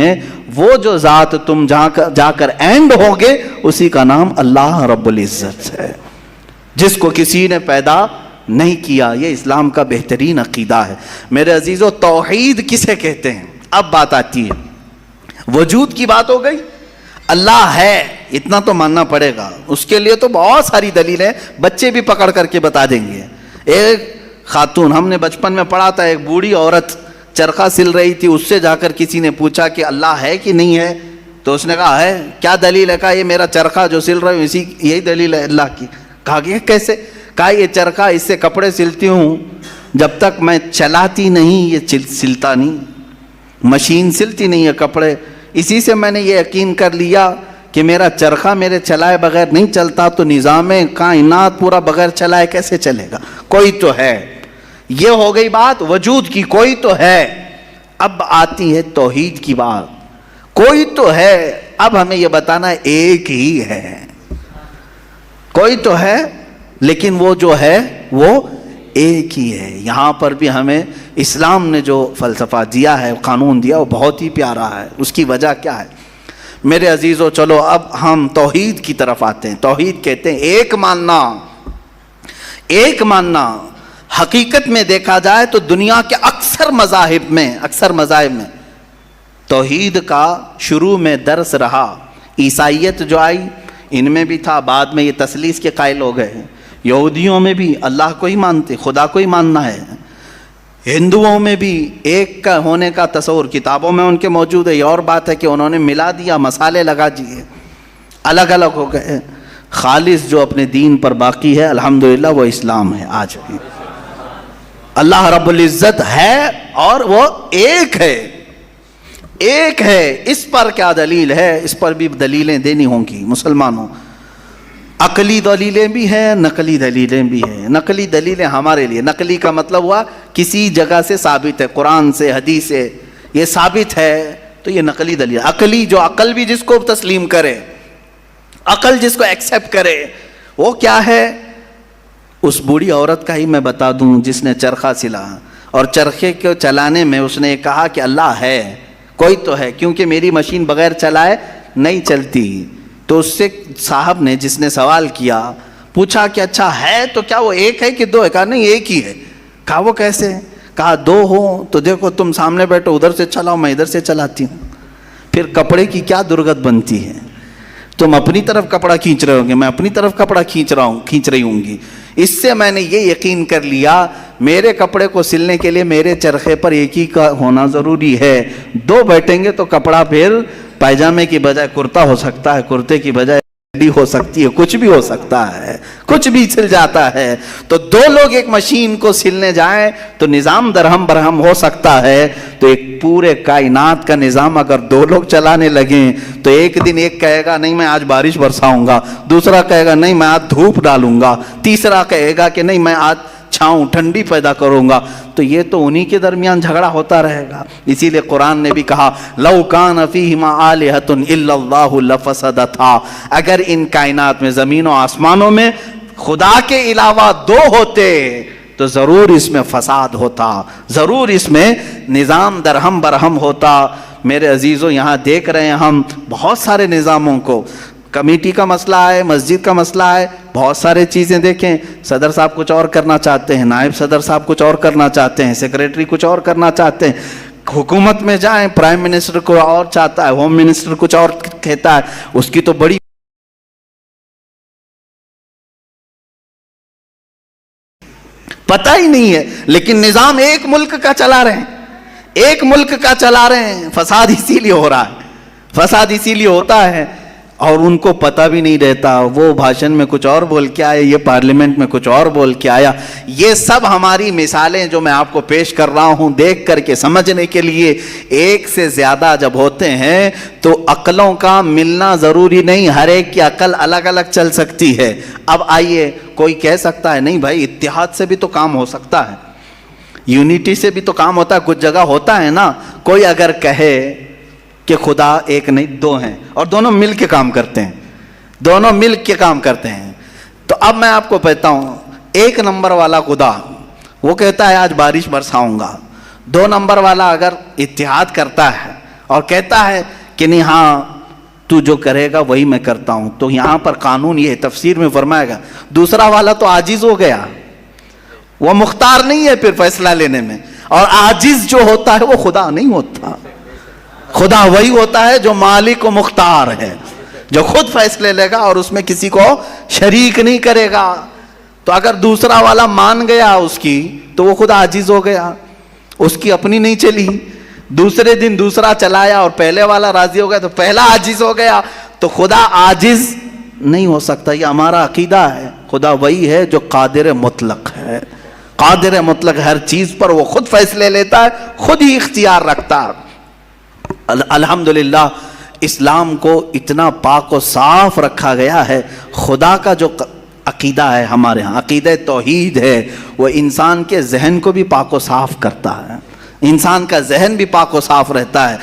ہیں، وہ جو ذات تم جا کر اینڈ ہوگے اسی کا نام اللہ رب العزت ہے، جس کو کسی نے پیدا نہیں کیا۔ یہ اسلام کا بہترین عقیدہ ہے۔ میرے عزیزو، توحید کسے کہتے ہیں؟ اب بات آتی ہے، وجود کی بات ہو گئی، اللہ ہے اتنا تو ماننا پڑے گا، اس کے لیے تو بہت ساری دلیلیں بچے بھی پکڑ کر کے بتا دیں گے۔ ایک خاتون، ہم نے بچپن میں پڑھا تھا، ایک بوڑھی عورت چرخہ سل رہی تھی، اس سے جا کر کسی نے پوچھا کہ اللہ ہے کہ نہیں ہے، تو اس نے کہا ہے۔ کیا دلیل ہے؟ کہا یہ میرا چرخہ جو سل رہا ہوں اسی یہی دلیل ہے اللہ کی۔ کہا کہ کیسے؟ کہا یہ چرخہ، اس سے کپڑے سلتی ہوں، جب تک میں چلاتی نہیں یہ سلتا نہیں، مشین سلتی نہیں ہے کپڑے، اسی سے میں نے یہ یقین کر لیا کہ میرا چرخہ میرے چلائے بغیر نہیں چلتا، تو نظام کائنات پورا بغیر چلائے کیسے چلے گا؟ کوئی تو ہے۔ یہ ہو گئی بات وجود کی، کوئی تو ہے۔ اب آتی ہے توحید کی بات، کوئی تو ہے، اب ہمیں یہ بتانا ہے ایک ہی ہے۔ کوئی تو ہے لیکن وہ جو ہے وہ ایک ہی ہے۔ یہاں پر بھی ہمیں اسلام نے جو فلسفہ دیا ہے، قانون دیا، وہ بہت ہی پیارا ہے۔ اس کی وجہ کیا ہے میرے عزیزو؟ چلو اب ہم توحید کی طرف آتے ہیں۔ توحید کہتے ہیں ایک ماننا۔ ایک ماننا حقیقت میں دیکھا جائے تو دنیا کے اکثر مذاہب میں توحید کا شروع میں درس رہا۔ عیسائیت جو آئی ان میں بھی تھا، بعد میں یہ تثلیث کے قائل ہو گئے۔ یہودیوں میں بھی اللہ کو ہی مانتے، خدا کو ہی ماننا ہے۔ ہندوؤں میں بھی ایک کا ہونے کا تصور کتابوں میں ان کے موجود ہے۔ یہ اور بات ہے کہ انہوں نے ملا دیا، مسالے لگا دیے، الگ الگ ہو گئے۔ خالص جو اپنے دین پر باقی ہے الحمدللہ وہ اسلام ہے۔ آج بھی اللہ رب العزت ہے اور وہ ایک ہے، ایک ہے۔ اس پر کیا دلیل ہے؟ اس پر بھی دلیلیں دینی ہوں گی مسلمانوں۔ عقلی دلیلیں بھی ہیں، نقلی دلیلیں بھی ہیں۔ نقلی دلیلیں ہمارے لیے، نقلی کا مطلب ہوا کسی جگہ سے ثابت ہے، قرآن سے، حدیث سے یہ ثابت ہے تو یہ نقلی دلیل۔ عقلی جو عقل بھی جس کو تسلیم کرے، عقل جس کو ایکسیپٹ کرے، وہ کیا ہے؟ اس بوڑھی عورت کا ہی میں بتا دوں جس نے چرخہ سلا، اور چرخے کو چلانے میں اس نے کہا کہ اللہ ہے، کوئی تو ہے، کیونکہ میری مشین بغیر چلائے نہیں چلتی۔ تو اس سے صاحب نے، جس نے سوال کیا، پوچھا کہ اچھا ہے تو کیا وہ ایک ہے کہ دو ہے؟ کہا نہیں ایک ہی ہے۔ کہا وہ کیسے؟ کہا دو ہو تو دیکھو تم سامنے بیٹھو، ادھر سے چلاؤ، میں ادھر سے چلاتی ہوں، پھر کپڑے کی کیا درگت بنتی ہے؟ تم اپنی طرف کپڑا کھینچ رہے ہوں گے، میں اپنی طرف کپڑا کھینچ رہی ہوں گی۔ اس سے میں نے یہ یقین کر لیا میرے کپڑے کو سلنے کے لیے میرے چرخے پر ایک ہی کا ہونا ضروری ہے۔ دو بیٹھیں گے تو کپڑا پھر پائجامے کی بجائے کرتا ہو سکتا ہے، کرتے کی بجائے بھی ہو سکتی ہے، کچھ بھی ہو سکتا ہے، کچھ بھی سل جاتا ہے۔ تو دو لوگ ایک مشین کو سلنے جائیں تو نظام درہم برہم ہو سکتا ہے، تو ایک پورے کائنات کا نظام اگر دو لوگ چلانے لگیں تو ایک دن ایک کہے گا نہیں میں آج بارش برساؤں گا، دوسرا کہے گا نہیں میں آج دھوپ ڈالوں گا، تیسرا کہے گا کہ نہیں میں آج چھاؤں ٹھنڈی پیدا کروں گا، تو یہ تو انہی کے درمیان جھگڑا ہوتا رہے گا۔ اسی لیے قرآن نے بھی کہا لَوْ كَانَ فِيهِمَا آلِهَةٌ إِلَّا اللَّهُ لَفَسَدَتَا، اگر ان کائنات میں، زمین و آسمانوں میں خدا کے علاوہ دو ہوتے تو ضرور اس میں فساد ہوتا، ضرور اس میں نظام درہم برہم ہوتا۔ میرے عزیزوں، یہاں دیکھ رہے ہیں ہم بہت سارے نظاموں کو، کمیٹی کا مسئلہ ہے، مسجد کا مسئلہ ہے، بہت سارے چیزیں دیکھیں، صدر صاحب کچھ اور کرنا چاہتے ہیں، نائب صدر صاحب کچھ اور کرنا چاہتے ہیں، سیکریٹری کچھ اور کرنا چاہتے ہیں، حکومت میں جائیں پرائم منسٹر کو اور چاہتا ہے، ہوم منسٹر کچھ اور کہتا ہے، اس کی تو بڑی پتہ ہی نہیں ہے، لیکن نظام ایک ملک کا چلا رہے ہیں، ایک ملک کا چلا رہے ہیں۔ فساد اسی لیے ہو رہا ہے، فساد اسی لیے ہوتا ہے، اور ان کو پتہ بھی نہیں رہتا، وہ بھاشن میں کچھ اور بول کے آئے، یہ پارلیمنٹ میں کچھ اور بول کے آیا۔ یہ سب ہماری مثالیں جو میں آپ کو پیش کر رہا ہوں دیکھ کر کے سمجھنے کے لیے، ایک سے زیادہ جب ہوتے ہیں تو عقلوں کا ملنا ضروری نہیں، ہر ایک کی عقل الگ الگ چل سکتی ہے۔ اب آئیے، کوئی کہہ سکتا ہے نہیں بھائی اتحاد سے بھی تو کام ہو سکتا ہے، یونٹی سے بھی تو کام ہوتا ہے، کچھ جگہ ہوتا ہے نا۔ کوئی اگر کہے کہ خدا ایک نہیں دو ہیں اور دونوں مل کے کام کرتے ہیں، دونوں مل کے کام کرتے ہیں، تو اب میں آپ کو کہتا ہوں ایک نمبر والا خدا وہ کہتا ہے آج بارش برساؤں گا، دو نمبر والا اگر اتحاد کرتا ہے اور کہتا ہے کہ نہیں ہاں تو جو کرے گا وہی میں کرتا ہوں. تو یہاں پر قانون یہ ہے، تفسیر میں فرمائے گا دوسرا والا تو عاجز ہو گیا، وہ مختار نہیں ہے پھر فیصلہ لینے میں. اور عاجز جو ہوتا ہے وہ خدا نہیں ہوتا، خدا وہی ہوتا ہے جو مالک و مختار ہے، جو خود فیصلے لے گا اور اس میں کسی کو شریک نہیں کرے گا. تو اگر دوسرا والا مان گیا اس کی تو وہ خود عاجز ہو گیا، اس کی اپنی نہیں چلی. دوسرے دن دوسرا چلایا اور پہلے والا راضی ہو گیا تو پہلا عاجز ہو گیا. تو خدا عاجز نہیں ہو سکتا، یہ ہمارا عقیدہ ہے. خدا وہی ہے جو قادر مطلق ہے، قادر مطلق ہر چیز پر وہ خود فیصلے لیتا ہے، خود ہی اختیار رکھتا ہے. الحمدللہ اسلام کو اتنا پاک و صاف رکھا گیا ہے. خدا کا جو عقیدہ ہے ہمارے ہاں، عقیدہ توحید ہے، وہ انسان کے ذہن کو بھی پاک و صاف کرتا ہے، انسان کا ذہن بھی پاک و صاف رہتا ہے.